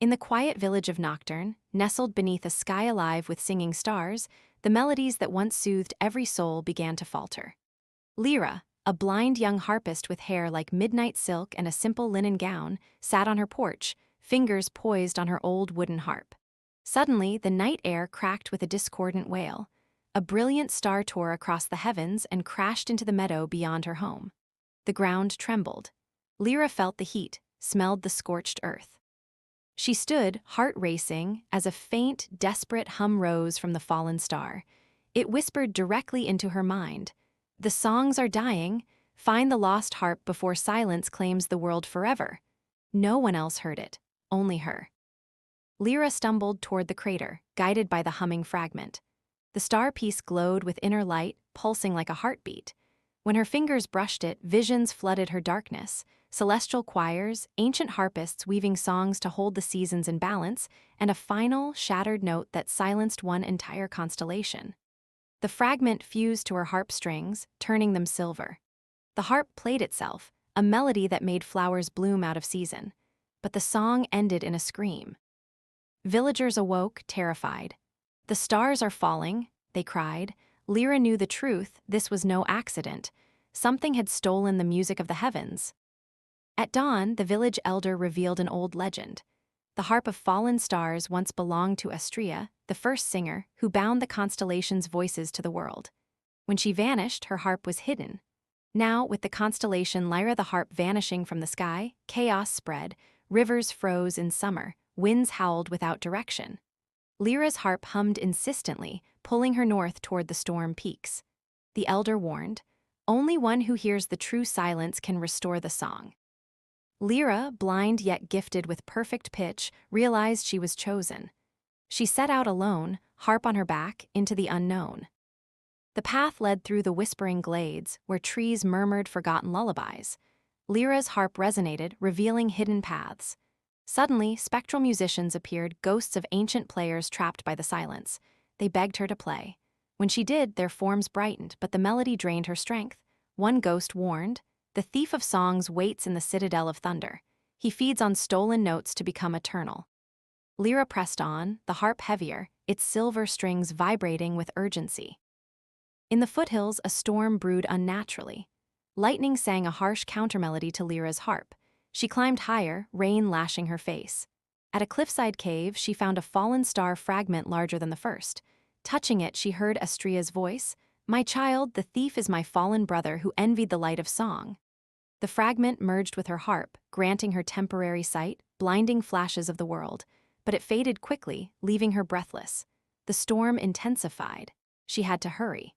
In the quiet village of Nocturn, nestled beneath a sky alive with singing stars, the melodies that once soothed every soul began to falter. Lyra, a blind young harpist with hair like midnight silk and a simple linen gown, sat on her porch, fingers poised on her old wooden harp. Suddenly, the night air cracked with a discordant wail. A brilliant star tore across the heavens and crashed into the meadow beyond her home. The ground trembled. Lyra felt the heat, smelled the scorched earth. She stood, heart racing, as a faint, desperate hum rose from the fallen star. It whispered directly into her mind. "The songs are dying. Find the lost harp before silence claims the world forever." No one else heard it, only her. Lyra stumbled toward the crater, guided by the humming fragment. The star piece glowed with inner light, pulsing like a heartbeat. When her fingers brushed it, visions flooded her darkness. Celestial choirs, ancient harpists weaving songs to hold the seasons in balance, and a final, shattered note that silenced one entire constellation. The fragment fused to her harp strings, turning them silver. The harp played itself, a melody that made flowers bloom out of season. But the song ended in a scream. Villagers awoke, terrified. "The stars are falling," they cried. Lyra knew the truth, this was no accident. Something had stolen the music of the heavens. At dawn, the village elder revealed an old legend. The Harp of Fallen Stars once belonged to Astrea, the first singer, who bound the constellation's voices to the world. When she vanished, her harp was hidden. Now, with the constellation Lyra the harp vanishing from the sky, chaos spread, rivers froze in summer, winds howled without direction. Lyra's harp hummed insistently, pulling her north toward the storm peaks. The elder warned, "Only one who hears the true silence can restore the song." Lyra, blind yet gifted with perfect pitch, realized she was chosen. She set out alone, harp on her back, into the unknown. The path led through the whispering glades, where trees murmured forgotten lullabies. Lyra's harp resonated, revealing hidden paths. Suddenly, spectral musicians appeared, ghosts of ancient players trapped by the silence. They begged her to play. When she did, their forms brightened, but the melody drained her strength. One ghost warned, "The thief of songs waits in the Citadel of Thunder. He feeds on stolen notes to become eternal." Lyra pressed on, the harp heavier, its silver strings vibrating with urgency. In the foothills, a storm brewed unnaturally. Lightning sang a harsh countermelody to Lyra's harp. She climbed higher, rain lashing her face. At a cliffside cave, she found a fallen star fragment larger than the first. Touching it, she heard Astrea's voice, "My child, the thief is my fallen brother who envied the light of song." The fragment merged with her harp, granting her temporary sight, blinding flashes of the world. But it faded quickly, leaving her breathless. The storm intensified. She had to hurry.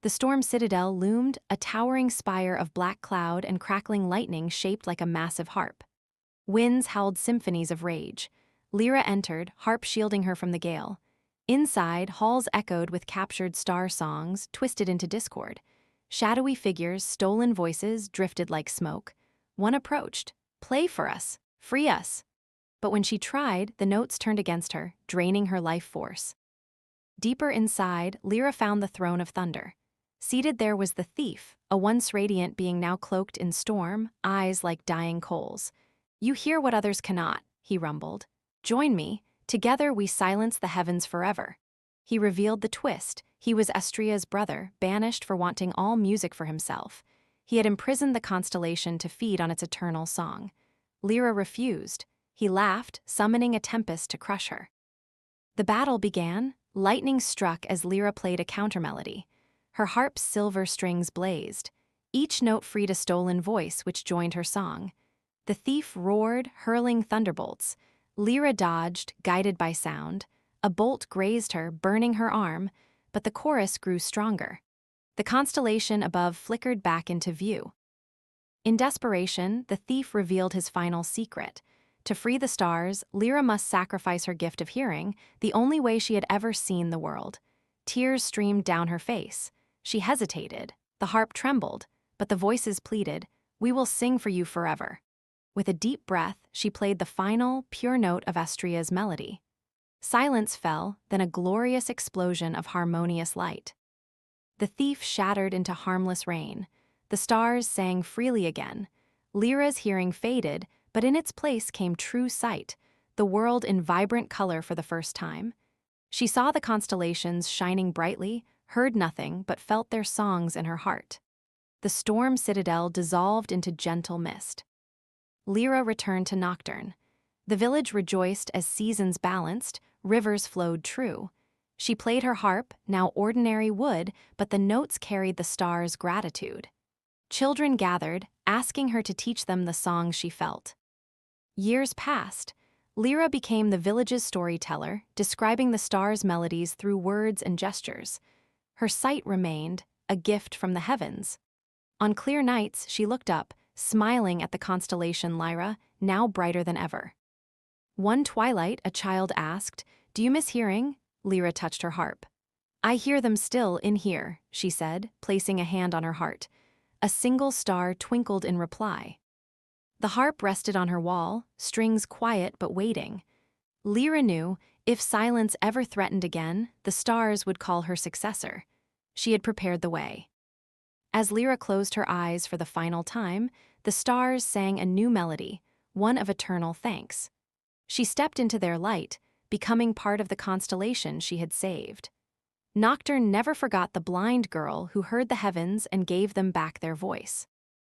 The storm citadel loomed, a towering spire of black cloud and crackling lightning shaped like a massive harp. Winds howled symphonies of rage. Lyra entered, harp shielding her from the gale. Inside, halls echoed with captured star songs, twisted into discord. Shadowy figures, stolen voices, drifted like smoke. One approached. "Play for us. Free us." But when she tried, the notes turned against her, draining her life force. Deeper inside, Lyra found the throne of thunder. Seated there was the thief, a once radiant being now cloaked in storm, eyes like dying coals. "You hear what others cannot," he rumbled. "Join me. Together we silence the heavens forever." He revealed the twist. He was Astrea's brother, banished for wanting all music for himself. He had imprisoned the constellation to feed on its eternal song. Lyra refused. He laughed, summoning a tempest to crush her. The battle began. Lightning struck as Lyra played a countermelody. Her harp's silver strings blazed. Each note freed a stolen voice which joined her song. The thief roared, hurling thunderbolts. Lyra dodged, guided by sound. A bolt grazed her, burning her arm, but the chorus grew stronger. The constellation above flickered back into view. In desperation, the thief revealed his final secret. To free the stars, Lyra must sacrifice her gift of hearing, the only way she had ever seen the world. Tears streamed down her face. She hesitated. The harp trembled, but the voices pleaded, "We will sing for you forever." With a deep breath, she played the final, pure note of Astrea's melody. Silence fell, then a glorious explosion of harmonious light. The thief shattered into harmless rain. The stars sang freely again. Lyra's hearing faded, but in its place came true sight. the world in vibrant color for the first time. She saw the constellations shining brightly, heard nothing, but felt their songs in her heart. The storm citadel dissolved into gentle mist. Lyra returned to Nocturn. The village rejoiced as seasons balanced, rivers flowed true. She played her harp, now ordinary wood, but the notes carried the stars' gratitude. Children gathered, asking her to teach them the songs she felt. Years passed. Lyra became the village's storyteller, describing the stars' melodies through words and gestures. Her sight remained, a gift from the heavens. On clear nights, she looked up, smiling at the constellation Lyra, now brighter than ever. One twilight, a child asked, "Do you miss hearing?" Lyra touched her harp. "I hear them still in here," she said, placing a hand on her heart. A single star twinkled in reply. The harp rested on her wall, strings quiet but waiting. Lyra knew, if silence ever threatened again, the stars would call her successor. She had prepared the way. As Lyra closed her eyes for the final time, the stars sang a new melody, one of eternal thanks. She stepped into their light, becoming part of the constellation she had saved. Nocturne never forgot the blind girl who heard the heavens and gave them back their voice.